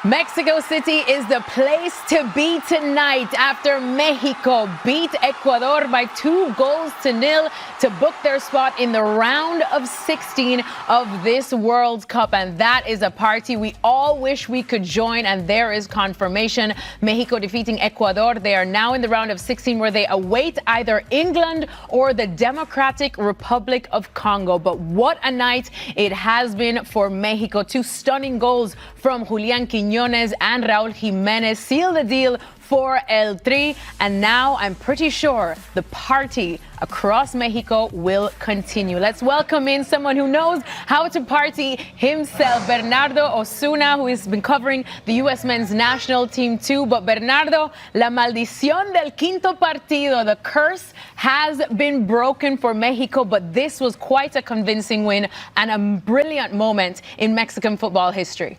Mexico City is the place to be tonight after Mexico beat Ecuador by 2-0 to book their spot in the round of 16 of this World Cup. And that is a party we all wish we could join. And there is confirmation. Mexico defeating Ecuador. They are now in the round of 16 where they await either England or the Democratic Republic of Congo. But what a night it has been for Mexico. 2 stunning goals from Julián Quiñones and Raúl Jiménez seal the deal for El Tri, and now I'm pretty sure the party across Mexico will continue. Let's welcome in someone who knows how to party himself, Bernardo Osuna, who has been covering the U.S. men's national team too. But Bernardo, la maldición del quinto partido, the curse has been broken for Mexico, but this was quite a convincing win and a brilliant moment in Mexican football history.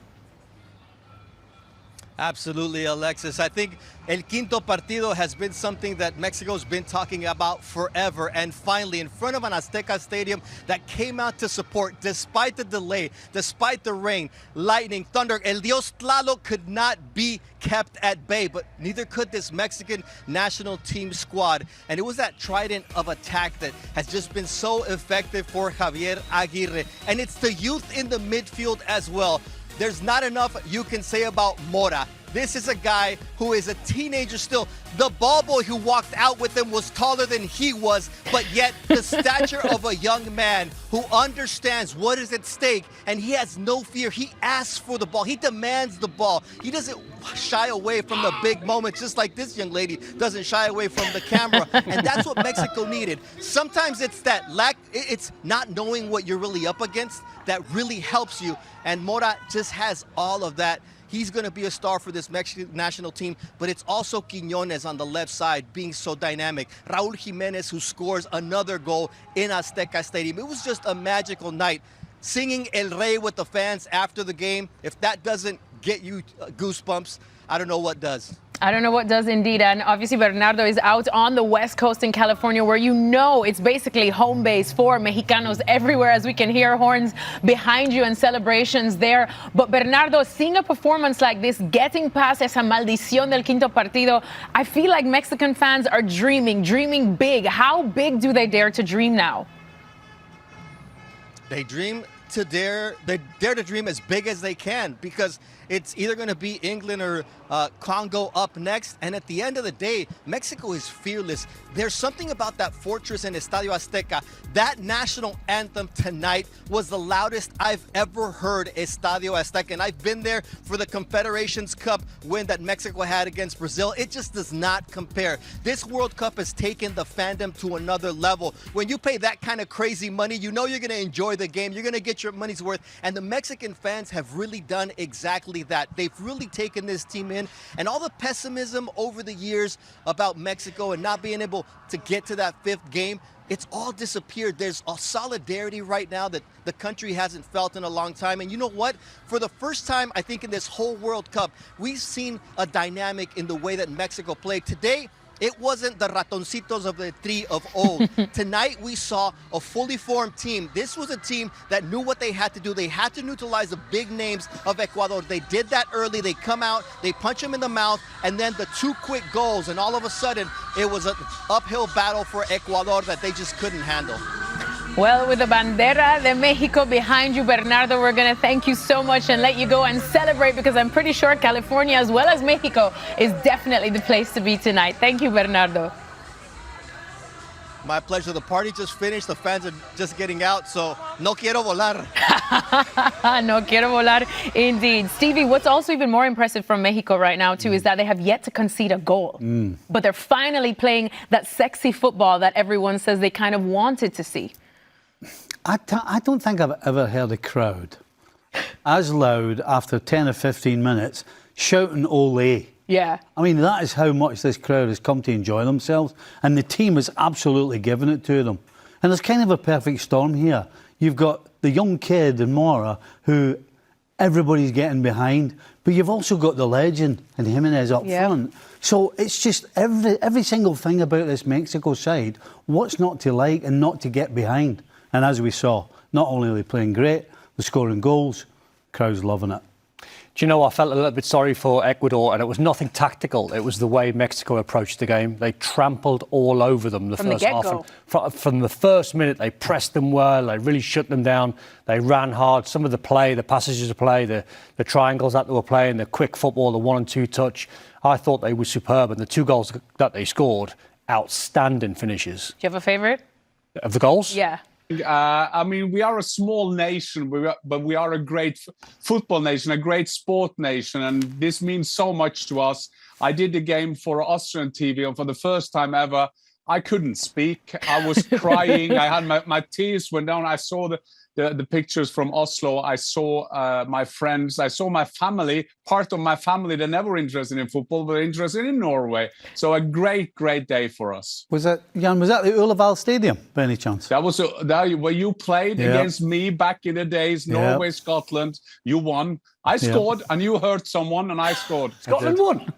Absolutely, Alexis. I think El Quinto Partido has been something that Mexico's been talking about forever. And finally, in front of an Azteca stadium that came out to support, despite the delay, despite the rain, lightning, thunder, El Dios Tlaloc could not be kept at bay, but neither could this Mexican national team squad. And it was that trident of attack that has just been so effective for Javier Aguirre. And it's the youth in the midfield as well. There's not enough you can say about Mora. This is a guy who is a teenager still. The ball boy who walked out with him was taller than he was, but yet the stature of a young man who understands what is at stake, and he has no fear. He asks for the ball. He demands the ball. He doesn't shy away from the big moments, just like this young lady doesn't shy away from the camera. And that's what Mexico needed. Sometimes it's that it's not knowing what you're really up against that really helps you. And Mora just has all of that. He's going to be a star for this Mexican national team, but it's also Quiñones on the left side being so dynamic. Raúl Jiménez, who scores another goal in Azteca Stadium. It was just a magical night. Singing El Rey with the fans after the game, if that doesn't get you goosebumps, I don't know what does. I don't know what does indeed. And obviously Bernardo is out on the West Coast in California, where you know it's basically home base for Mexicanos everywhere, as we can hear horns behind you and celebrations there. But Bernardo, seeing a performance like this, getting past esa maldición del quinto partido, I feel like Mexican fans are dreaming big. How big do they dare to dream now? They dare to dream as big as they can, because it's either going to be England or Congo up next. And at the end of the day, Mexico is fearless. There's something about that fortress in Estadio Azteca. That national anthem tonight was the loudest I've ever heard Estadio Azteca. And I've been there for the Confederations Cup win that Mexico had against Brazil. It just does not compare. This World Cup has taken the fandom to another level. When you pay that kind of crazy money, you know you're going to enjoy the game. You're going to get your money's worth. And the Mexican fans have really done exactly that. They've really taken this team in, and all the pessimism over the years about Mexico and not being able to get to that 5th game, it's all disappeared. There's a solidarity right now that the country hasn't felt in a long time. And you know what? For the first time, I think, in this whole World Cup, we've seen a dynamic in the way that Mexico played. Today, it wasn't the ratoncitos of the tree of old. Tonight, we saw a fully formed team. This was a team that knew what they had to do. They had to neutralize the big names of Ecuador. They did that early. They come out, they punch them in the mouth, and then the 2 quick goals. And all of a sudden, it was an uphill battle for Ecuador that they just couldn't handle. Well, with the bandera de Mexico behind you, Bernardo, we're going to thank you so much and let you go and celebrate, because I'm pretty sure California, as well as Mexico, is definitely the place to be tonight. Thank you, Bernardo. My pleasure. The party just finished. The fans are just getting out, so no quiero volar. No quiero volar, indeed. Stevie, what's also even more impressive from Mexico right now, too, is that they have yet to concede a goal. But they're finally playing that sexy football that everyone says they kind of wanted to see. I don't think I've ever heard a crowd as loud after 10 or 15 minutes shouting "Ole." Yeah. I mean, that is how much this crowd has come to enjoy themselves, and the team has absolutely given it to them. And there's kind of a perfect storm here. You've got the young kid in Mora who everybody's getting behind, but you've also got the legend and Jimenez up front. So it's just every single thing about this Mexico side, what's not to like and not to get behind. And as we saw, not only are they playing great, they're scoring goals, crowd's loving it. Do you know, I felt a little bit sorry for Ecuador, and it was nothing tactical. It was the way Mexico approached the game. They trampled all over them From the get-go. From the first minute, they pressed them well. They really shut them down. They ran hard. Some of the play, the passages of play, the triangles that they were playing, the quick football, the 1 and 2 touch, I thought they were superb. And the 2 goals that they scored, outstanding finishes. Do you have a favorite? Of the goals? Yeah. I mean, we are a small nation, but we are a great football nation, a great sport nation, and this means so much to us. I did the game for Austrian TV, and for the first time ever, I couldn't speak. I was crying. I had my tears went down. I saw the pictures from Oslo. I saw my friends. I saw my family, part of my family that never interested in football, but interested in Norway. So a great, great day for us. Was that the Ullevål Stadium, by any chance? That was where you played against me back in the days, Norway, Scotland. You won. I scored, and you hurt someone, and I scored. Scotland won.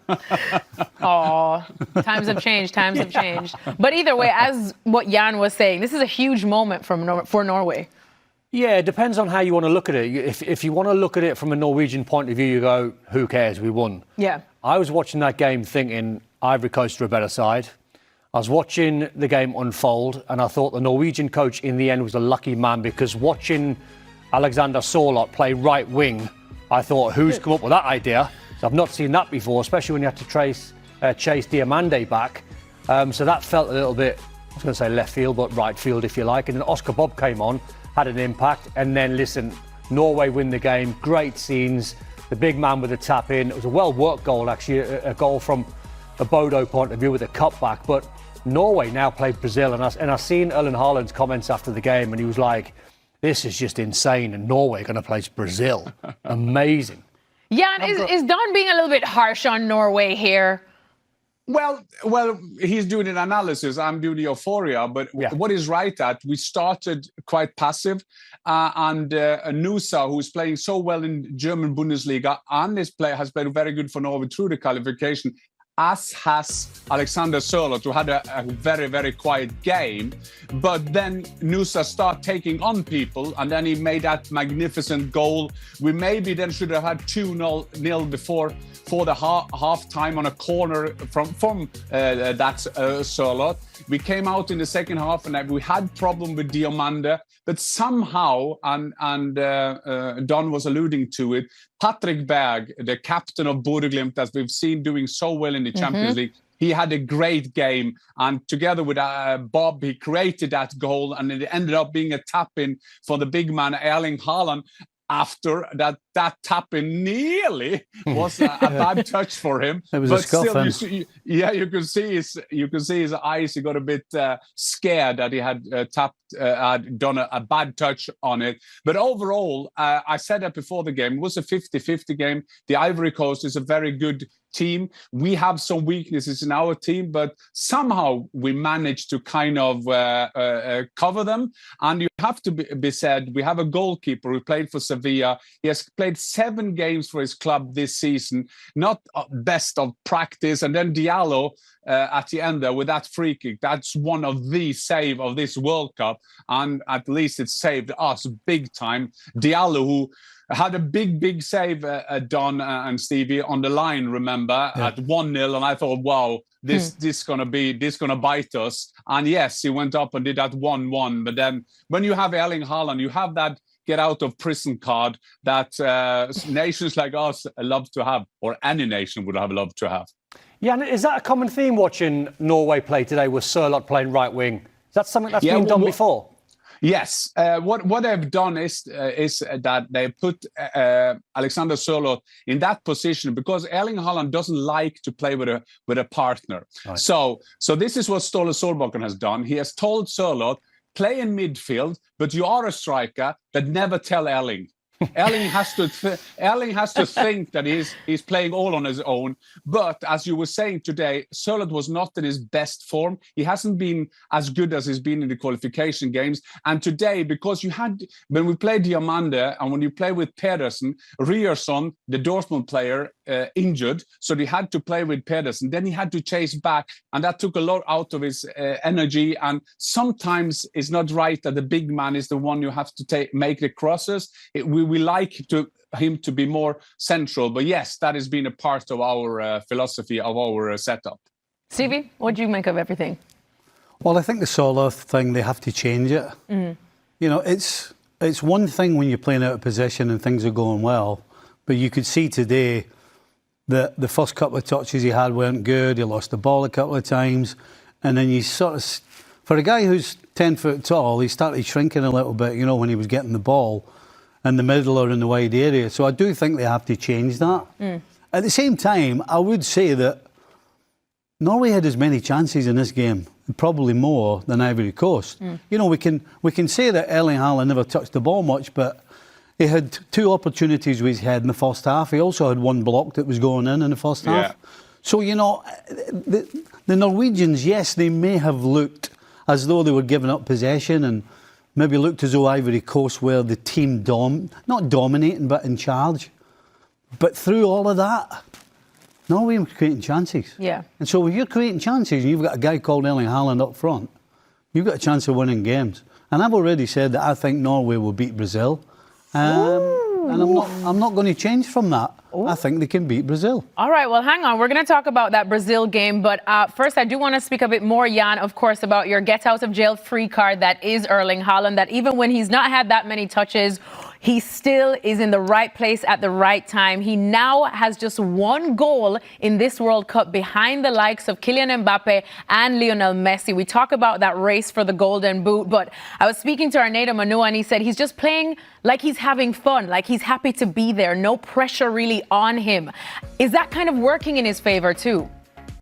Oh, times have changed. Times have changed. But either way, as what Jan was saying, this is a huge moment for Norway. Yeah, it depends on how you want to look at it. If you want to look at it from a Norwegian point of view, you go, who cares, we won. Yeah. I was watching that game thinking Ivory Coast are a better side. I was watching the game unfold, and I thought the Norwegian coach in the end was a lucky man, because watching Alexander Sørloth play right wing, I thought, who's come up with that idea? So I've not seen that before, especially when you have to chase Diamande back. So that felt a little bit, I was going to say left field, but right field if you like. And then Oscar Bob came on, had an impact. And then, listen, Norway win the game. Great scenes. The big man with the tap in. It was a well-worked goal, actually, a goal from a Bodo point of view with a cutback. But Norway now played Brazil. And I seen Erling Haaland's comments after the game, and he was like, this is just insane. And Norway are going to play Brazil. Amazing. Jan, is Don being a little bit harsh on Norway here? Well, he's doing an analysis. I'm doing the euphoria. But what he's right at, we started quite passive. And Nusa, who's playing so well in German Bundesliga, and has played very good for Norway through the qualification, as has Alexander Sørloth, who had a very, very quiet game. But then Nusa started taking on people, and then he made that magnificent goal. We maybe then should have had 2-0 before for the half time on a corner from that Sørloth. We came out in the second half, and we had problem with Diamande, but somehow, and Don was alluding to it, Patrick Berg, the captain of Bodø/Glimt, as we've seen doing so well in the Champions League, he had a great game, and together with Bob, he created that goal, and it ended up being a tap-in for the big man Erling Haaland. After that tap-in nearly was a bad touch for him. It was but a scuff. Still, you can see his eyes. He got a bit scared that he had had done a bad touch on it. But overall, I said that before the game, it was a 50-50 game. The Ivory Coast is a very good team. We have some weaknesses in our team, but somehow we managed to kind of cover them. And you have to be said, we have a goalkeeper who played for Sevilla. He has played 7 games for his club this season, not best of practice. And then Diallo at the end there with that free kick, that's one of the save of this World Cup. And at least it saved us big time. Diallo, who had a big save, Don and Stevie, on the line, remember, at 1-0. And I thought, wow, this gonna bite us. And yes, he went up and did that 1-1. But then when you have Erling Haaland, you have that get out of prison card that nations like us love to have, or any nation would have loved to have. Yeah, and is that a common theme watching Norway play today with Sørloth playing right wing? Is that something that's been done before? Yes. What they've done is that they put Alexander Sørloth in that position because Erling Haaland doesn't like to play with a partner. Right. So this is what Ståle Solbakken has done. He has told Sørloth, play in midfield, but you are a striker, but never tell Erling. Erling has to think that he's playing all on his own. But as you were saying today, Sørloth was not in his best form. He hasn't been as good as he's been in the qualification games. And today, because when we played Diamande and when you play with Pedersen, Ryerson, the Dortmund player, injured, so he had to play with Pedersen. Then he had to chase back, and that took a lot out of his energy. And sometimes it's not right that the big man is the one you have to make the crosses. We like him to be more central. But yes, that has been a part of our philosophy, of our setup. Stevie, what do you make of everything? Well, I think the Solar thing, they have to change it. You know, it's one thing when you're playing out of position and things are going well, but you could see today that the first couple of touches he had weren't good. He lost the ball a couple of times, and then you sort of, for a guy who's 10 foot tall, he started shrinking a little bit, you know, when he was getting the ball in the middle or in the wide area. So I do think they have to change that. At the same time, I would say that Norway had as many chances in this game, probably more than Ivory Coast. You know, we can say that Erling Haaland never touched the ball much, but he had 2 opportunities with his head in the first half. He also had 1 block that was going in the first half. So, you know, the Norwegians, yes, they may have looked as though they were giving up possession and maybe looked as though Ivory Coast were the team not dominating, but in charge. But through all of that, Norway was creating chances. Yeah. And so if you're creating chances and you've got a guy called Erling Haaland up front, you've got a chance of winning games. And I've already said that I think Norway will beat Brazil. And I'm not going to change from that. I think they can beat Brazil. All right, well, hang on. We're going to talk about that Brazil game. But first, I do want to speak a bit more, Jan, of course, about your get-out-of-jail-free card that is Erling Haaland, that even when he's not had that many touches, he still is in the right place at the right time. He now has just 1 goal in this World Cup behind the likes of Kylian Mbappe and Lionel Messi. We talk about that race for the Golden Boot, but I was speaking to Arneda Manua and he said he's just playing like he's having fun, like he's happy to be there. No pressure really on him. Is that kind of working in his favor too?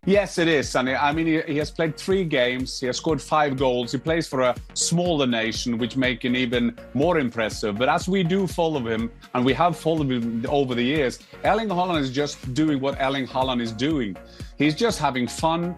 Yes, it is. And I mean, he has played 3 games. He has scored 5 goals. He plays for a smaller nation, which make him even more impressive. But as we do follow him, and we have followed him over the years, Erling Haaland is just doing what Erling Haaland is doing. He's just having fun.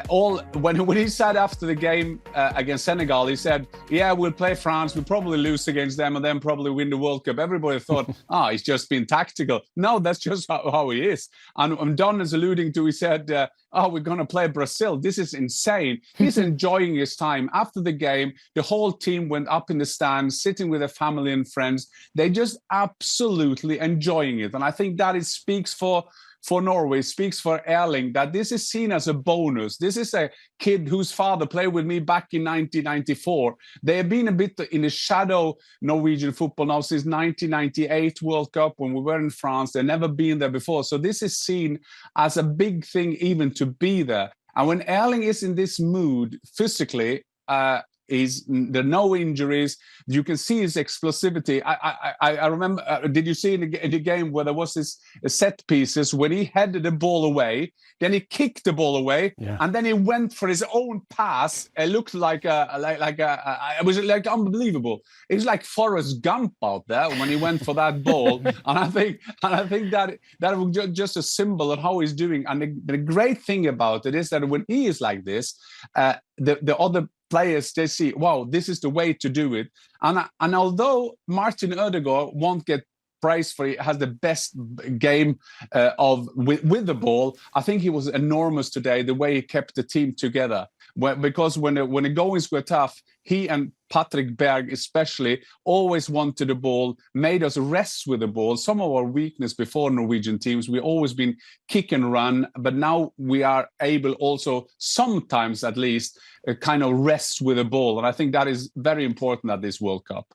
When he said after the game against Senegal, he said, yeah, we'll play France. We'll probably lose against them and then probably win the World Cup. Everybody thought, he's just been tactical. No, that's just how he is. And Don is alluding to, he said, we're going to play Brazil. This is insane. He's enjoying his time. After the game, the whole team went up in the stands, sitting with their family and friends. They just absolutely enjoying it. And I think that speaks for Norway, speaks for Erling, that this is seen as a bonus. This is a kid whose father played with me back in 1994. They have been a bit in the shadow Norwegian football now since 1998 World Cup when we were in France. They've never been there before. So this is seen as a big thing even to be there. And when Erling is in this mood physically, there are no injuries. You can see his explosivity. I remember, did you see in the game where there was this set pieces when he headed the ball away, then he kicked the ball away, and then he went for his own pass. It looked like it was like unbelievable. It was like Forrest Gump out there when he went for that ball. and I think that was just a symbol of how he's doing. And the great thing about it is that when he is like this, the other players, they see, wow, this is the way to do it. And although Martin Ødegaard won't get praise for, he has the best game with the ball, I think he was enormous today, the way he kept the team together. Because when the goings were tough, he and Patrick Berg especially always wanted the ball, made us rest with the ball. Some of our weakness before Norwegian teams, we've always been kick and run, but now we are able also sometimes at least kind of rest with the ball. And I think that is very important at this World Cup.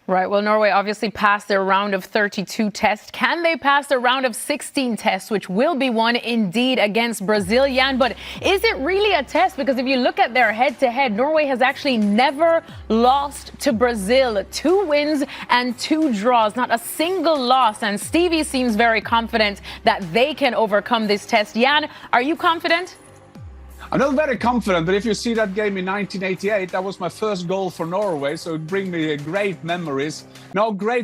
Right. Well, Norway obviously passed their round of 32 tests. Can they pass their round of 16 tests, which will be won indeed against Brazil, Jan? But is it really a test? Because if you look at their head-to-head, Norway has actually never lost to Brazil. 2 wins and 2 draws, not a single loss. And Stevie seems very confident that they can overcome this test. Jan, are you confident? I'm not very confident, but if you see that game in 1988, that was my first goal for Norway, so it brings me great memories. No, great